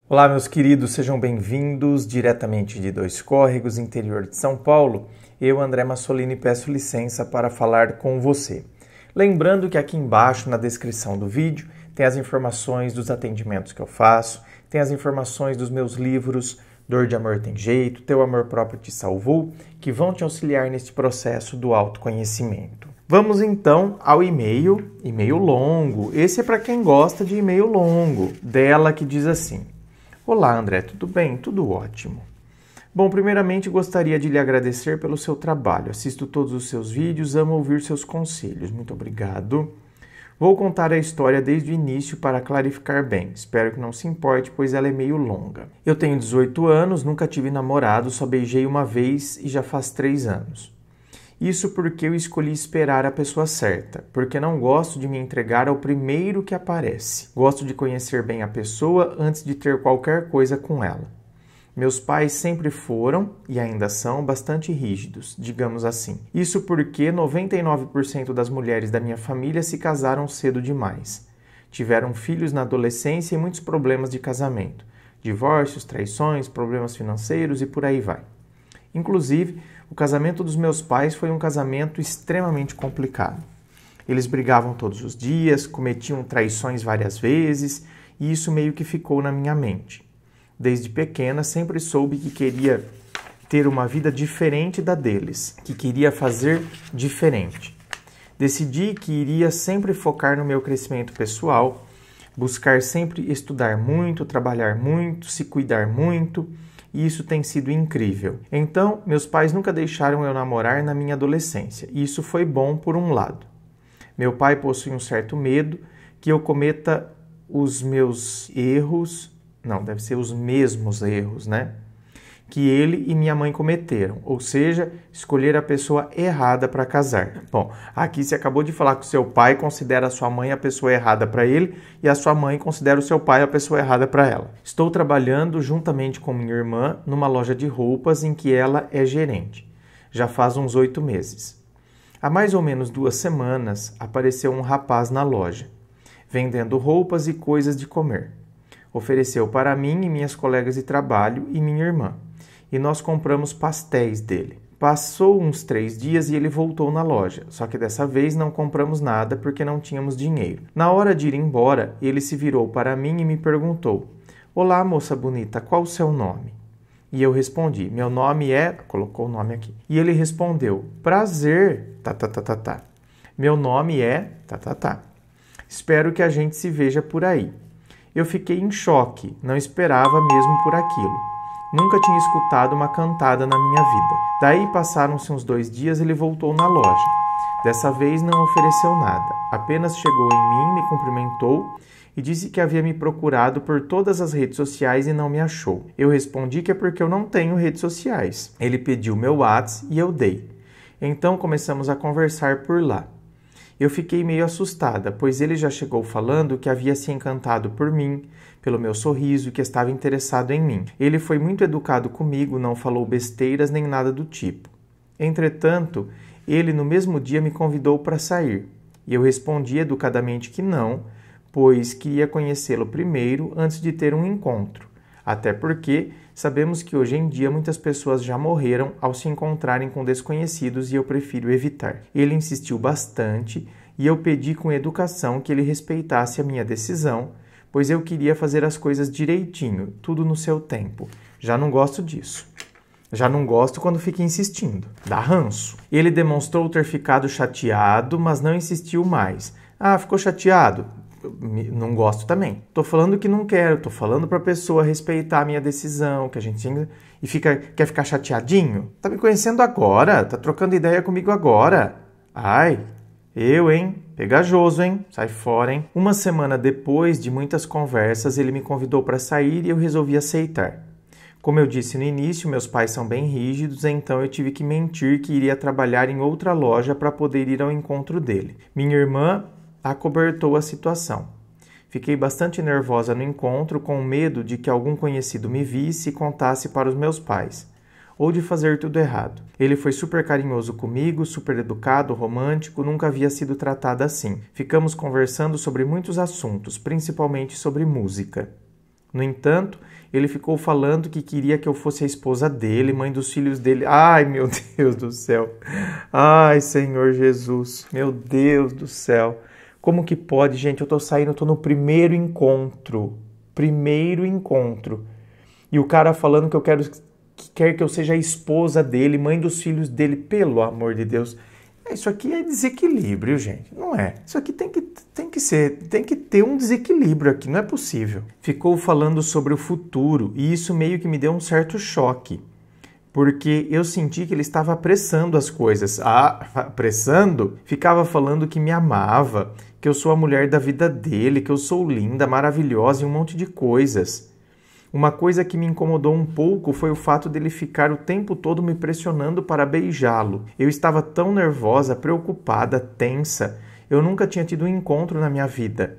Olá, meus queridos, sejam bem-vindos diretamente de Dois Córregos, interior de São Paulo. Eu, André Massolini, peço licença para falar com você. Lembrando que aqui embaixo, na descrição do vídeo, tem as informações dos atendimentos que eu faço, tem as informações dos meus livros Dor de Amor Tem Jeito, Teu Amor Próprio Te Salvou, que vão te auxiliar neste processo do autoconhecimento. Vamos então ao e-mail longo. Esse é para quem gosta de e-mail longo, dela que diz assim: Olá, André, tudo bem? Tudo ótimo. Bom, primeiramente gostaria de lhe agradecer pelo seu trabalho. Assisto todos os seus vídeos, amo ouvir seus conselhos. Muito obrigado. Vou contar a história desde o início para clarificar bem. Espero que não se importe, pois ela é meio longa. Eu tenho 18 anos, nunca tive namorado, só beijei uma vez e já faz 3 anos. Isso porque eu escolhi esperar a pessoa certa, porque não gosto de me entregar ao primeiro que aparece. Gosto de conhecer bem a pessoa antes de ter qualquer coisa com ela. Meus pais sempre foram, e ainda são, bastante rígidos, digamos assim. Isso porque 99% das mulheres da minha família se casaram cedo demais. Tiveram filhos na adolescência e muitos problemas de casamento. Divórcios, traições, problemas financeiros e por aí vai. Inclusive, o casamento dos meus pais foi um casamento extremamente complicado. Eles brigavam todos os dias, cometiam traições várias vezes, e isso meio que ficou na minha mente. Desde pequena, sempre soube que queria ter uma vida diferente da deles, que queria fazer diferente. Decidi que iria sempre focar no meu crescimento pessoal, buscar sempre estudar muito, trabalhar muito, se cuidar muito, e isso tem sido incrível. Então, meus pais nunca deixaram eu namorar na minha adolescência, e isso foi bom por um lado. Meu pai possui um certo medo que eu cometa os meus erros, não, deve ser os mesmos erros, né? Que ele e minha mãe cometeram, ou seja, escolher a pessoa errada para casar. Bom, aqui você acabou de falar que o seu pai considera a sua mãe a pessoa errada para ele e a sua mãe considera o seu pai a pessoa errada para ela. Estou trabalhando juntamente com minha irmã numa loja de roupas em que ela é gerente. Já faz uns 8 meses. Há mais ou menos 2 semanas apareceu um rapaz na loja, vendendo roupas e coisas de comer. Ofereceu para mim e minhas colegas de trabalho e minha irmã. E nós compramos pastéis dele. Passou uns 3 dias e ele voltou na loja, só que dessa vez não compramos nada porque não tínhamos dinheiro. Na hora de ir embora, ele se virou para mim e me perguntou: Olá, moça bonita, qual o seu nome? E eu respondi: Meu nome é... Colocou o nome aqui. E ele respondeu: Prazer, tá. Meu nome é... tá. Espero que a gente se veja por aí. Eu fiquei em choque, não esperava mesmo por aquilo. Nunca tinha escutado uma cantada na minha vida. Daí passaram-se uns 2 dias e ele voltou na loja. Dessa vez não ofereceu nada. Apenas chegou em mim, me cumprimentou e disse que havia me procurado por todas as redes sociais e não me achou. Eu respondi que é porque eu não tenho redes sociais. Ele pediu meu WhatsApp e eu dei. Então começamos a conversar por lá. Eu fiquei meio assustada, pois ele já chegou falando que havia se encantado por mim, pelo meu sorriso, que estava interessado em mim. Ele foi muito educado comigo, não falou besteiras nem nada do tipo. Entretanto, ele no mesmo dia me convidou para sair, e eu respondi educadamente que não, pois queria conhecê-lo primeiro antes de ter um encontro. Até porque sabemos que hoje em dia muitas pessoas já morreram ao se encontrarem com desconhecidos e eu prefiro evitar. Ele insistiu bastante e eu pedi com educação que ele respeitasse a minha decisão, pois eu queria fazer as coisas direitinho, tudo no seu tempo. Já não gosto disso. Já não gosto quando fica insistindo. Dá ranço. Ele demonstrou ter ficado chateado, mas não insistiu mais. Ah, ficou chateado? Não gosto também. Tô falando que não quero, tô falando pra pessoa respeitar a minha decisão, que a gente quer ficar chateadinho. Tá me conhecendo agora, tá trocando ideia comigo agora. Ai, eu, hein? Pegajoso, hein? Sai fora, hein? Uma semana depois de muitas conversas, ele me convidou para sair e eu resolvi aceitar. Como eu disse no início, meus pais são bem rígidos, então eu tive que mentir que iria trabalhar em outra loja para poder ir ao encontro dele. Minha irmã acobertou a situação. Fiquei bastante nervosa no encontro, com medo de que algum conhecido me visse e contasse para os meus pais, ou de fazer tudo errado. Ele foi super carinhoso comigo, super educado, romântico, nunca havia sido tratada assim. Ficamos conversando sobre muitos assuntos, principalmente sobre música. No entanto, ele ficou falando que queria que eu fosse a esposa dele, mãe dos filhos dele. Ai, meu Deus do céu. Ai, Senhor Jesus. Meu Deus do céu. Como que pode, gente? Eu tô saindo, eu tô no primeiro encontro. E o cara falando que quer que eu seja a esposa dele, mãe dos filhos dele. Pelo amor de Deus. Isso aqui é desequilíbrio, gente. Não é. Isso aqui tem que ter um desequilíbrio aqui. Não é possível. Ficou falando sobre o futuro e isso meio que me deu um certo choque. Porque eu senti que ele estava apressando as coisas. Apressando? Ficava falando que me amava, que eu sou a mulher da vida dele, que eu sou linda, maravilhosa e um monte de coisas. Uma coisa que me incomodou um pouco foi o fato dele ficar o tempo todo me pressionando para beijá-lo. Eu estava tão nervosa, preocupada, tensa. Eu nunca tinha tido um encontro na minha vida.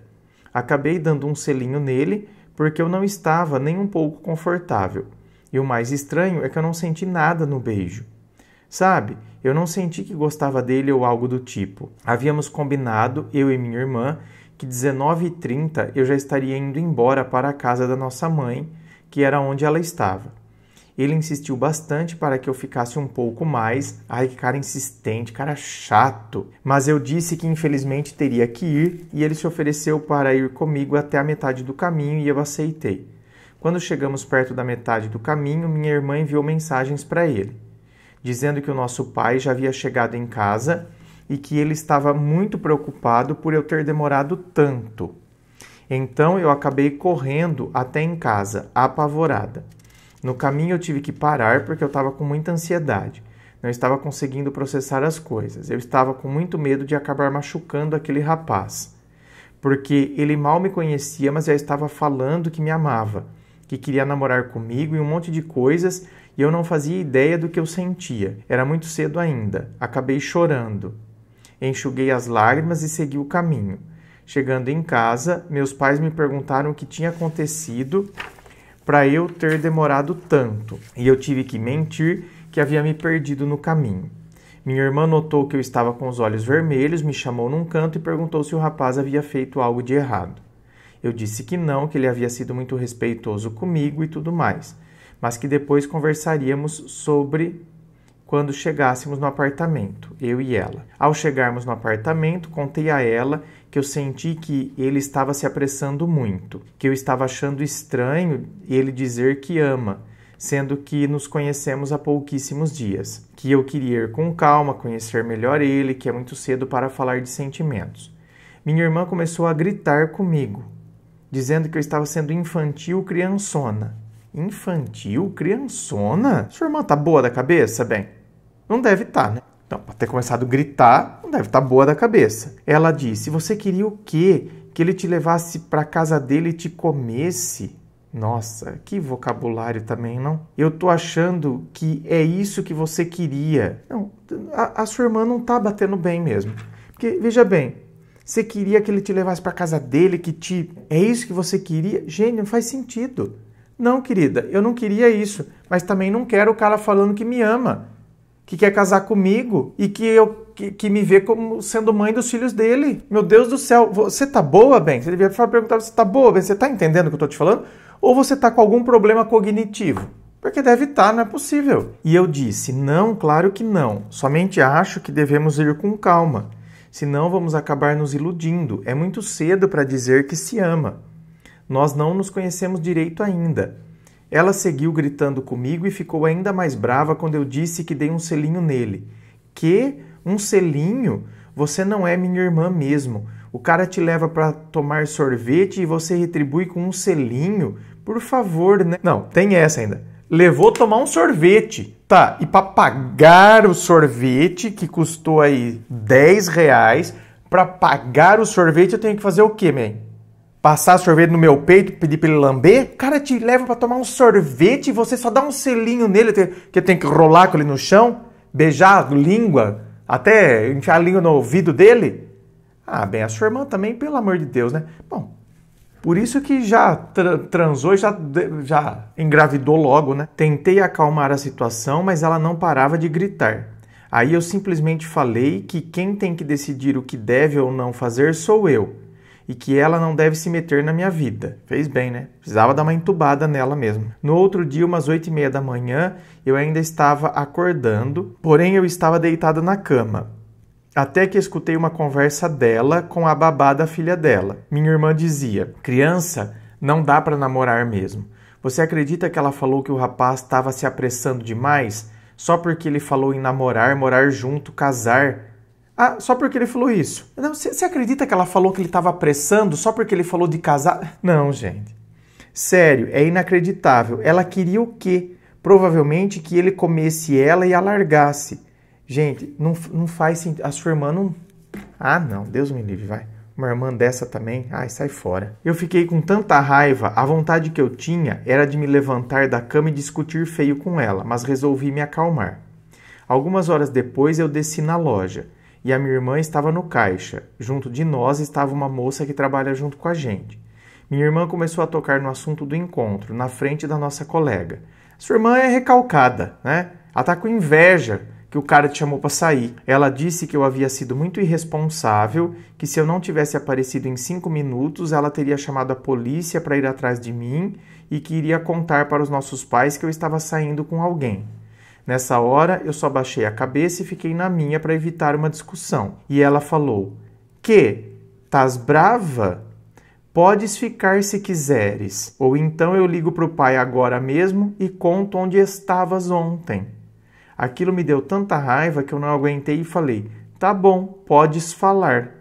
Acabei dando um selinho nele porque eu não estava nem um pouco confortável. E o mais estranho é que eu não senti nada no beijo. Sabe, eu não senti que gostava dele ou algo do tipo. Havíamos combinado, eu e minha irmã, que 19h30 eu já estaria indo embora para a casa da nossa mãe, que era onde ela estava. Ele insistiu bastante para que eu ficasse um pouco mais. Ai, que cara insistente, cara chato. Mas eu disse que infelizmente teria que ir e ele se ofereceu para ir comigo até a metade do caminho e eu aceitei. Quando chegamos perto da metade do caminho, minha irmã enviou mensagens para ele, dizendo que o nosso pai já havia chegado em casa e que ele estava muito preocupado por eu ter demorado tanto. Então eu acabei correndo até em casa, apavorada. No caminho eu tive que parar porque eu estava com muita ansiedade. Não estava conseguindo processar as coisas. Eu estava com muito medo de acabar machucando aquele rapaz. Porque ele mal me conhecia, mas já estava falando que me amava, que queria namorar comigo e um monte de coisas, e eu não fazia ideia do que eu sentia. Era muito cedo ainda. Acabei chorando. Enxuguei as lágrimas e segui o caminho. Chegando em casa, meus pais me perguntaram o que tinha acontecido para eu ter demorado tanto. E eu tive que mentir que havia me perdido no caminho. Minha irmã notou que eu estava com os olhos vermelhos, me chamou num canto e perguntou se o rapaz havia feito algo de errado. Eu disse que não, que ele havia sido muito respeitoso comigo e tudo mais, mas que depois conversaríamos sobre quando chegássemos no apartamento, eu e ela. Ao chegarmos no apartamento, contei a ela que eu senti que ele estava se apressando muito, que eu estava achando estranho ele dizer que ama, sendo que nos conhecemos há pouquíssimos dias, que eu queria ir com calma, conhecer melhor ele, que é muito cedo para falar de sentimentos. Minha irmã começou a gritar comigo, dizendo que eu estava sendo infantil, criançona. Infantil, criançona? Sua irmã tá boa da cabeça, bem? Não deve estar, né? Então, para ter começado a gritar, não deve estar boa da cabeça. Ela disse, você queria o quê? Que ele te levasse para casa dele e te comesse? Nossa, que vocabulário também, não? Eu tô achando que é isso que você queria. Não, a sua irmã não tá batendo bem mesmo. Porque, veja bem, você queria que ele te levasse para casa dele, É isso que você queria? Gente, não faz sentido. Não, querida, eu não queria isso. Mas também não quero o cara falando que me ama, que quer casar comigo e que me vê como sendo mãe dos filhos dele. Meu Deus do céu, você tá boa, bem? Você devia perguntar, você tá boa, bem? Você tá entendendo o que eu tô te falando? Ou você tá com algum problema cognitivo? Porque deve estar, não é possível. E eu disse, não, claro que não. Somente acho que devemos ir com calma. Senão vamos acabar nos iludindo. É muito cedo para dizer que se ama. Nós não nos conhecemos direito ainda. Ela seguiu gritando comigo e ficou ainda mais brava quando eu disse que dei um selinho nele. Que? Um selinho? Você não é minha irmã mesmo. O cara te leva para tomar sorvete e você retribui com um selinho? Por favor, né? Não, tem essa ainda. Levou tomar um sorvete. Tá, e para pagar o sorvete, que custou aí R$10, para pagar o sorvete eu tenho que fazer o quê, man? Passar sorvete no meu peito, pedir pra ele lamber? O cara te leva pra tomar um sorvete e você só dá um selinho nele, que tem que rolar com ele no chão, beijar a língua, até enfiar a língua no ouvido dele? Ah, bem, a sua irmã também, pelo amor de Deus, né? Bom, por isso que já transou e já engravidou logo, né? Tentei acalmar a situação, mas ela não parava de gritar. Aí eu simplesmente falei que quem tem que decidir o que deve ou não fazer sou eu. e que ela não deve se meter na minha vida. Fez bem, né? Precisava dar uma entubada nela mesmo. No outro dia, umas 8h30 da manhã, eu ainda estava acordando, porém eu estava deitado na cama. Até que escutei uma conversa dela com a babá da filha dela. Minha irmã dizia: criança, não dá para namorar mesmo. Você acredita que ela falou que o rapaz estava se apressando demais? Só porque ele falou em namorar, morar junto, casar. Ah, só porque ele falou isso. Não, você acredita que ela falou que ele estava apressando só porque ele falou de casar? Não, gente. Sério, é inacreditável. Ela queria o quê? Provavelmente que ele comesse ela e a largasse. Gente, não faz sentido. A sua irmã não... Ah, não. Deus me livre, vai. Uma irmã dessa também? Ai, sai fora. Eu fiquei com tanta raiva, a vontade que eu tinha era de me levantar da cama e discutir feio com ela, mas resolvi me acalmar. Algumas horas depois eu desci na loja e a minha irmã estava no caixa. Junto de nós estava uma moça que trabalha junto com a gente. Minha irmã começou a tocar no assunto do encontro, na frente da nossa colega. Sua irmã é recalcada, né? Ela tá com inveja que o cara te chamou para sair. Ela disse que eu havia sido muito irresponsável, que se eu não tivesse aparecido em 5 minutos, ela teria chamado a polícia para ir atrás de mim e que iria contar para os nossos pais que eu estava saindo com alguém. Nessa hora, eu só baixei a cabeça e fiquei na minha para evitar uma discussão. E ela falou: "Que? Tás brava? Podes ficar se quiseres, ou então eu ligo para o pai agora mesmo e conto onde estavas ontem." Aquilo me deu tanta raiva que eu não aguentei e falei: "Tá bom, podes falar.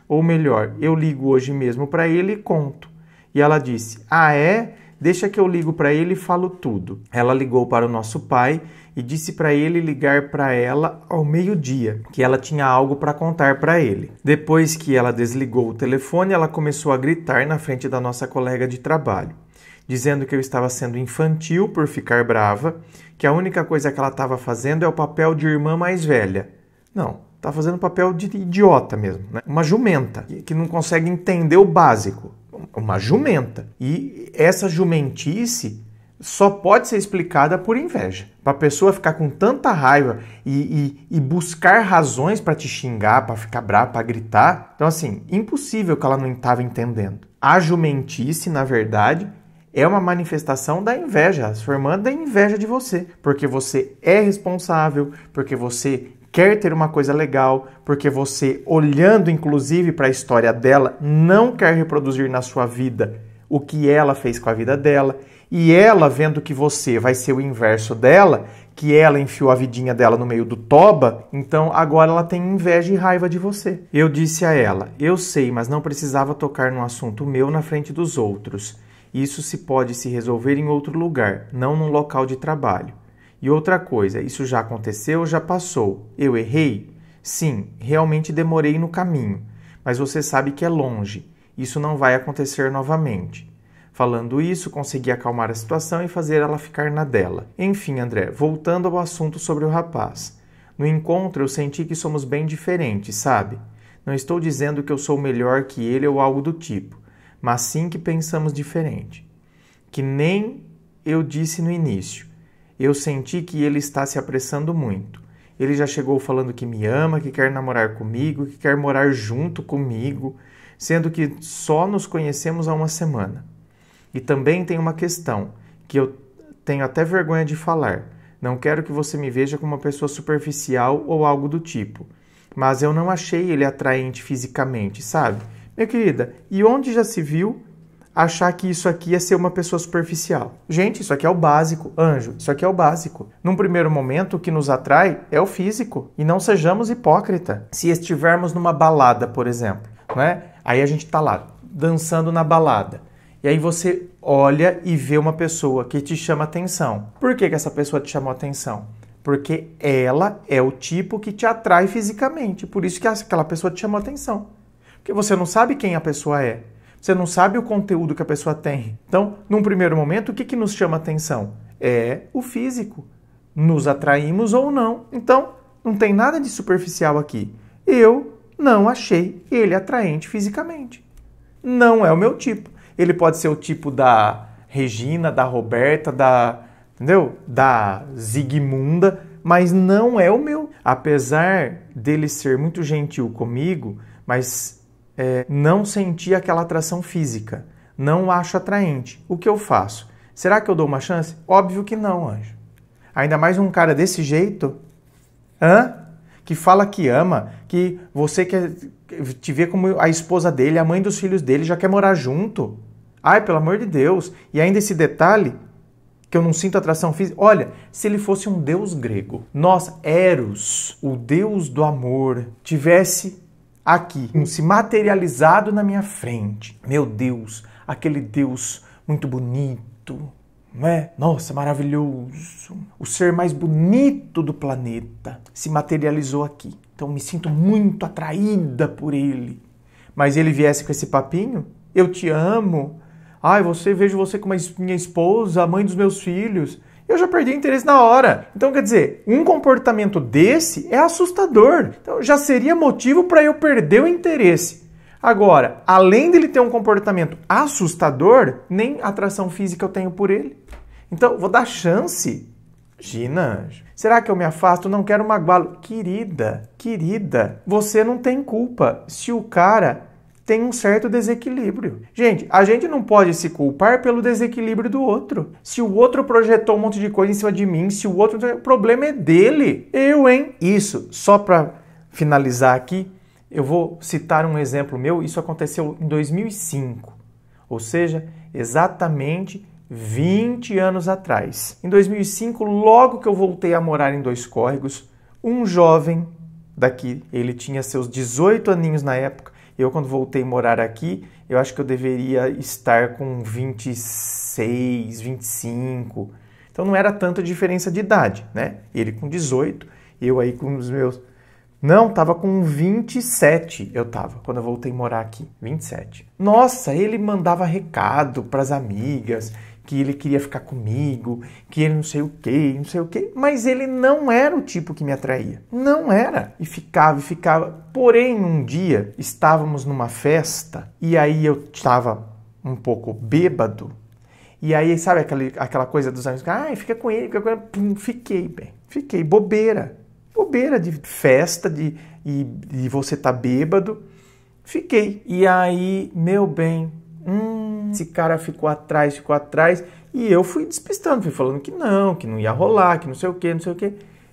Ou melhor, eu ligo hoje mesmo para ele e conto." E ela disse: "Ah, é? Deixa que eu ligo para ele e falo tudo." Ela ligou para o nosso pai e disse para ele ligar para ela ao meio-dia, que ela tinha algo para contar para ele. Depois que ela desligou o telefone, ela começou a gritar na frente da nossa colega de trabalho, dizendo que eu estava sendo infantil por ficar brava, que a única coisa que ela estava fazendo é o papel de irmã mais velha. Não, está fazendo papel de idiota mesmo, né? Uma jumenta, que não consegue entender o básico. Uma jumenta. E essa jumentice só pode ser explicada por inveja. Para a pessoa ficar com tanta raiva e buscar razões para te xingar, para ficar brava, para gritar. Então, assim, impossível que ela não estava entendendo. A jumentice, na verdade, é uma manifestação da inveja. A sua irmã tem inveja de você, porque você é responsável, porque você quer ter uma coisa legal, porque você, olhando inclusive para a história dela, não quer reproduzir na sua vida o que ela fez com a vida dela, e ela, vendo que você vai ser o inverso dela, que ela enfiou a vidinha dela no meio do toba, então agora ela tem inveja e raiva de você. Eu disse a ela: "Eu sei, mas não precisava tocar num assunto meu na frente dos outros. Isso se pode se resolver em outro lugar, não num local de trabalho. E outra coisa, isso já aconteceu, já passou. Eu errei? Sim, realmente demorei no caminho, mas você sabe que é longe. Isso não vai acontecer novamente." Falando isso, consegui acalmar a situação e fazer ela ficar na dela. Enfim, André, voltando ao assunto sobre o rapaz. No encontro eu senti que somos bem diferentes, sabe? Não estou dizendo que eu sou melhor que ele ou algo do tipo, mas sim que pensamos diferente. Que nem eu disse no início. Eu senti que ele está se apressando muito. Ele já chegou falando que me ama, que quer namorar comigo, que quer morar junto comigo, sendo que só nos conhecemos há uma semana. E também tem uma questão que eu tenho até vergonha de falar. Não quero que você me veja como uma pessoa superficial ou algo do tipo. Mas eu não achei ele atraente fisicamente, sabe? Minha querida, e onde já se viu achar que isso aqui é ser uma pessoa superficial? Gente, isso aqui é o básico, anjo, isso aqui é o básico. Num primeiro momento, o que nos atrai é o físico. E não sejamos hipócritas. Se estivermos numa balada, por exemplo, né? Aí a gente tá lá, dançando na balada. E aí você olha e vê uma pessoa que te chama atenção. Por que essa pessoa te chamou atenção? Porque ela é o tipo que te atrai fisicamente. Por isso que aquela pessoa te chamou atenção. Porque você não sabe quem a pessoa é. Você não sabe o conteúdo que a pessoa tem. Então, num primeiro momento, o que nos chama atenção? É o físico. Nos atraímos ou não. Então, não tem nada de superficial aqui. Eu não achei ele atraente fisicamente. Não é o meu tipo. Ele pode ser o tipo da Regina, da Roberta, entendeu? Da Zigmunda, mas não é o meu. Apesar dele ser muito gentil comigo, mas não senti aquela atração física, não acho atraente. O que eu faço? Será que eu dou uma chance? Óbvio que não, anjo. Ainda mais um cara desse jeito, que fala que ama, que você quer te ver como a esposa dele, a mãe dos filhos dele, já quer morar junto. Ai, pelo amor de Deus. E ainda esse detalhe, que eu não sinto atração física. Olha, se ele fosse um deus grego, Eros, o deus do amor, tivesse aqui, se materializado na minha frente. Meu Deus, aquele Deus muito bonito, não é? Nossa, maravilhoso. O ser mais bonito do planeta se materializou aqui. Então me sinto muito atraída por ele. Mas ele viesse com esse papinho, eu te amo. Ai, vejo você como minha esposa, a mãe dos meus filhos. Eu já perdi interesse na hora. Então, quer dizer, um comportamento desse é assustador. Então, já seria motivo para eu perder o interesse. Agora, além dele ter um comportamento assustador, nem atração física eu tenho por ele. Então, vou dar chance. Gina, será que eu me afasto? Não quero magoá-lo. Querida, você não tem culpa se o cara tem um certo desequilíbrio. Gente, a gente não pode se culpar pelo desequilíbrio do outro. Se o outro projetou um monte de coisa em cima de mim, se o outro... O problema é dele. Isso, só para finalizar aqui, eu vou citar um exemplo meu. Isso aconteceu em 2005. Ou seja, exatamente 20 anos atrás. Em 2005, logo que eu voltei a morar em Dois Córregos, um jovem daqui, ele tinha seus 18 aninhos na época. Eu, quando voltei a morar aqui, eu acho que eu deveria estar com 26, 25. Então não era tanta diferença de idade, né? Ele com 18, eu aí com os meus... Não, tava com 27 eu tava, quando eu voltei a morar aqui, 27. Nossa, ele mandava recado pras amigas, que ele queria ficar comigo, que ele não sei o quê, mas ele não era o tipo que me atraía. Não era. E ficava. Porém, um dia, estávamos numa festa, e aí eu estava um pouco bêbado, e aí, sabe aquela coisa dos amigos, fica com ele, Pum, fiquei, bem. Fiquei, bobeira de festa, de você tá bêbado, fiquei. E aí, meu bem, esse cara ficou atrás, e eu fui despistando, fui falando que não ia rolar, que não sei o quê.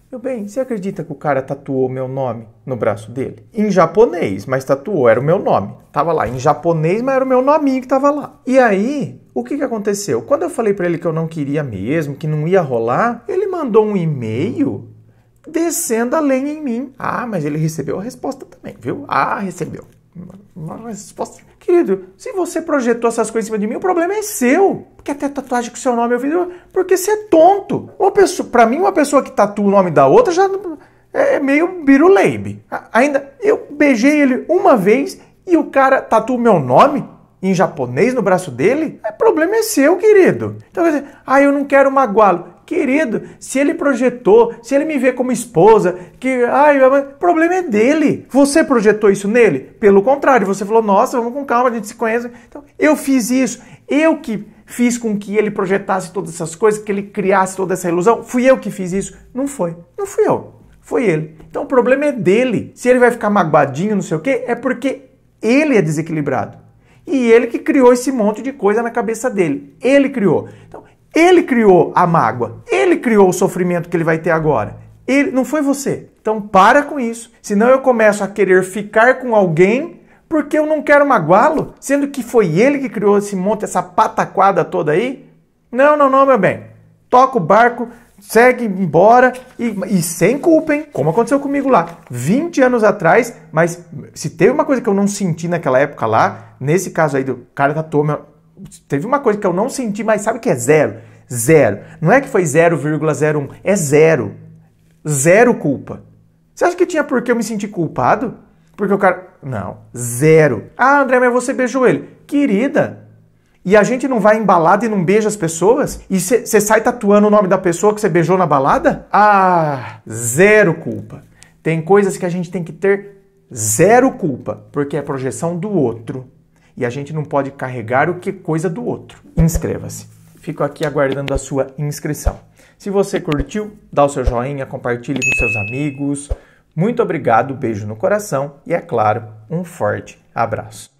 Meu bem, você acredita que o cara tatuou meu nome no braço dele? Em japonês, mas tatuou, era o meu nome. Tava lá, em japonês, mas era o meu nominho que tava lá. E aí, o que aconteceu? Quando eu falei pra ele que eu não queria mesmo, que não ia rolar, ele mandou um e-mail descendo a lenha em mim. Mas ele recebeu a resposta também, viu? Recebeu. Uma resposta. Querido, se você projetou essas coisas em cima de mim, o problema é seu. Porque até tatuagem com seu nome eu fiz, porque você é tonto. Pra mim, uma pessoa que tatua o nome da outra já é meio biruleibe. Ainda, eu beijei ele uma vez e o cara tatua o meu nome em japonês no braço dele? O problema é seu, querido. Então, quer dizer, eu não quero magoá-lo. Querido, se ele projetou, se ele me vê como esposa, o problema é dele. Você projetou isso nele? Pelo contrário, você falou, nossa, vamos com calma, a gente se conhece. Então, eu fiz isso. Eu que fiz com que ele projetasse todas essas coisas, que ele criasse toda essa ilusão. Fui eu que fiz isso? Não foi. Não fui eu. Foi ele. Então, o problema é dele. Se ele vai ficar magoadinho, não sei o quê, é porque ele é desequilibrado. E ele que criou esse monte de coisa na cabeça dele. Ele criou. Então, ele criou a mágoa. Ele criou o sofrimento que ele vai ter agora. Não foi você. Então para com isso. Senão eu começo a querer ficar com alguém porque eu não quero magoá-lo, sendo que foi ele que criou esse monte, essa pataquada toda aí. Não, meu bem. Toca o barco, segue embora e sem culpa, hein? Como aconteceu comigo lá, 20 anos atrás, mas se teve uma coisa que eu não senti naquela época lá, nesse caso aí do cara tatuou teve uma coisa que eu não senti, mas sabe o que é zero? Zero. Não é que foi 0,01, é zero. Zero culpa. Você acha que tinha por que eu me sentir culpado? Porque o cara... Não, zero. André, mas você beijou ele. Querida, e a gente não vai em balada e não beija as pessoas? E você sai tatuando o nome da pessoa que você beijou na balada? Zero culpa. Tem coisas que a gente tem que ter zero culpa, porque é projeção do outro. E a gente não pode carregar o que é coisa do outro. Inscreva-se. Fico aqui aguardando a sua inscrição. Se você curtiu, dá o seu joinha, compartilhe com seus amigos. Muito obrigado, beijo no coração e, é claro, um forte Abraço.